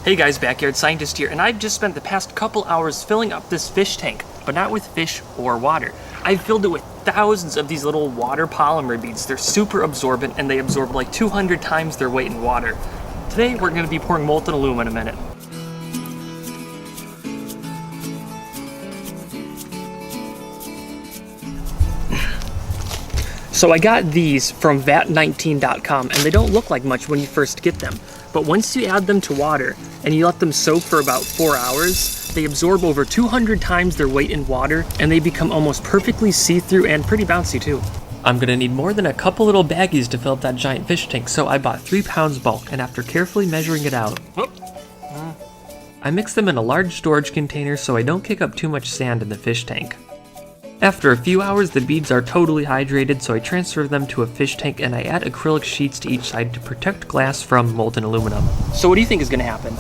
Hey guys, Backyard Scientist here, and I've just spent the past couple hours filling up this fish tank, but not with fish or water. I've filled it with thousands of these little water polymer beads. They're super absorbent and they absorb like 200 times their weight in water. Today we're going to be pouring molten aluminum in it. So I got these from vat19.com, and they don't look like much when you first get them. But once you add them to water and you let them soak for about 4 hours, they absorb over 200 times their weight in water, and they become almost perfectly see-through and pretty bouncy too. I'm gonna need more than a couple little baggies to fill up that giant fish tank, so I bought 3 pounds bulk, and after carefully measuring it out, I mixed them in a large storage container so I don't kick up too much sand in the fish tank. After a few hours, the beads are totally hydrated, so I transfer them to a fish tank and I add acrylic sheets to each side to protect glass from molten aluminum. So what do you think is going to happen?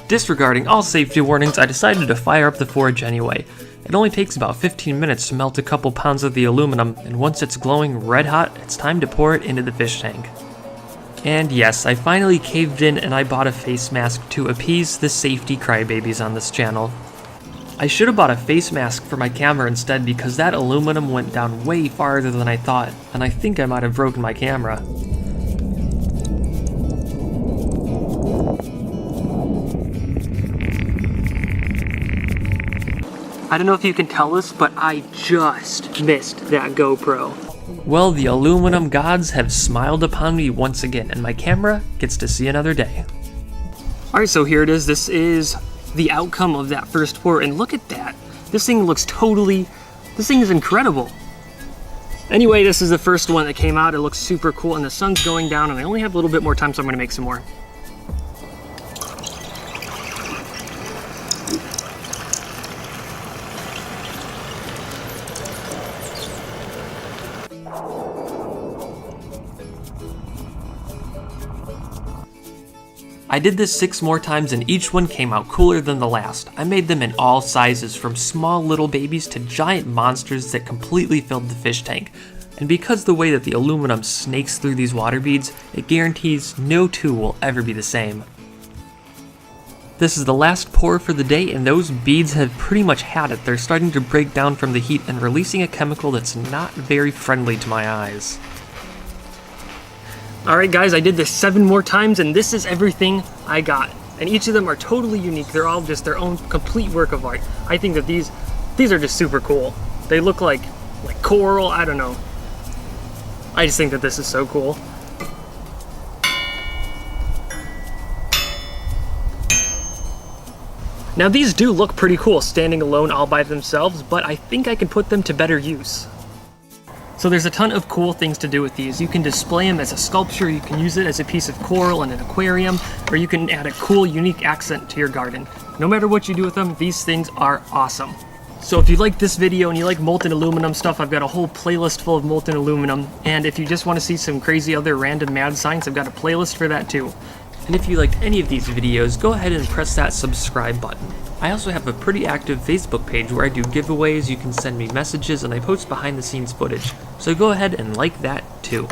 Disregarding all safety warnings, I decided to fire up the forge anyway. It only takes about 15 minutes to melt a couple pounds of the aluminum, and once it's glowing red hot, it's time to pour it into the fish tank. And yes, I finally caved in and I bought a face mask to appease the safety crybabies on this channel. I should have bought a face mask for my camera instead because that aluminum went down way farther than I thought, and I think I might have broken my camera. I don't know if you can tell this, but I just missed that GoPro. Well, the aluminum gods have smiled upon me once again, and my camera gets to see another day. Alright, so here it is. This is the outcome of that first pour, and look at that. This thing is incredible. Anyway, this is the first one that came out. It looks super cool, and the sun's going down, and I only have a little bit more time, so I'm gonna make some more. I did this 6 more times and each one came out cooler than the last. I made them in all sizes, from small little babies to giant monsters that completely filled the fish tank. And because the way that the aluminum snakes through these water beads, it guarantees no two will ever be the same. This is the last pour for the day, and those beads have pretty much had it. They're starting to break down from the heat and releasing a chemical that's not very friendly to my eyes. Alright guys, I did this 7 more times, and this is everything I got. And each of them are totally unique. They're all just their own complete work of art. I think that these are just super cool. They look like coral, I don't know. I just think that this is so cool. Now these do look pretty cool standing alone all by themselves, but I think I can put them to better use. So there's a ton of cool things to do with these. You can display them as a sculpture, you can use it as a piece of coral in an aquarium, or you can add a cool, unique accent to your garden. No matter what you do with them, these things are awesome. So if you like this video and you like molten aluminum stuff, I've got a whole playlist full of molten aluminum. And if you just want to see some crazy other random mad science, I've got a playlist for that too. And if you liked any of these videos, go ahead and press that subscribe button. I also have a pretty active Facebook page where I do giveaways, you can send me messages, and I post behind the scenes footage. So go ahead and like that too.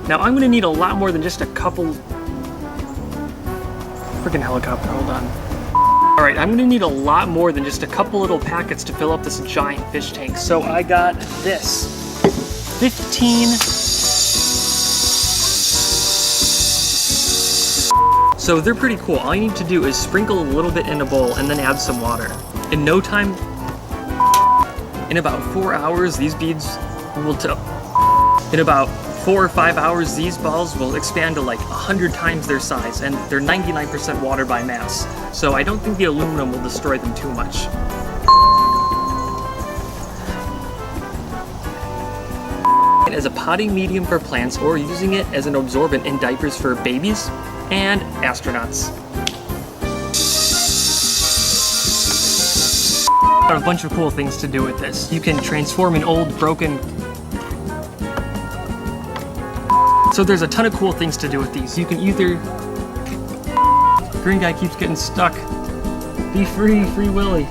Now I'm gonna need a lot more than just a couple... Freaking helicopter, hold on. Alright, I'm gonna need a lot more than just a couple little packets to fill up this giant fish tank. So I got this. 15... So they're pretty cool. All you need to do is sprinkle a little bit in a bowl and then add some water. In no time, in about 4 hours, these beads will in about 4 or 5 hours, these balls will expand to like 100 times their size, and they're 99% water by mass. So I don't think the aluminum will destroy them too much. As a potting medium for plants, or using it as an absorbent in diapers for babies and astronauts. Got a bunch of cool things to do with this. You can transform an old broken... So there's a ton of cool things to do with these. You can either... Green guy keeps getting stuck. Be free, Free Willy.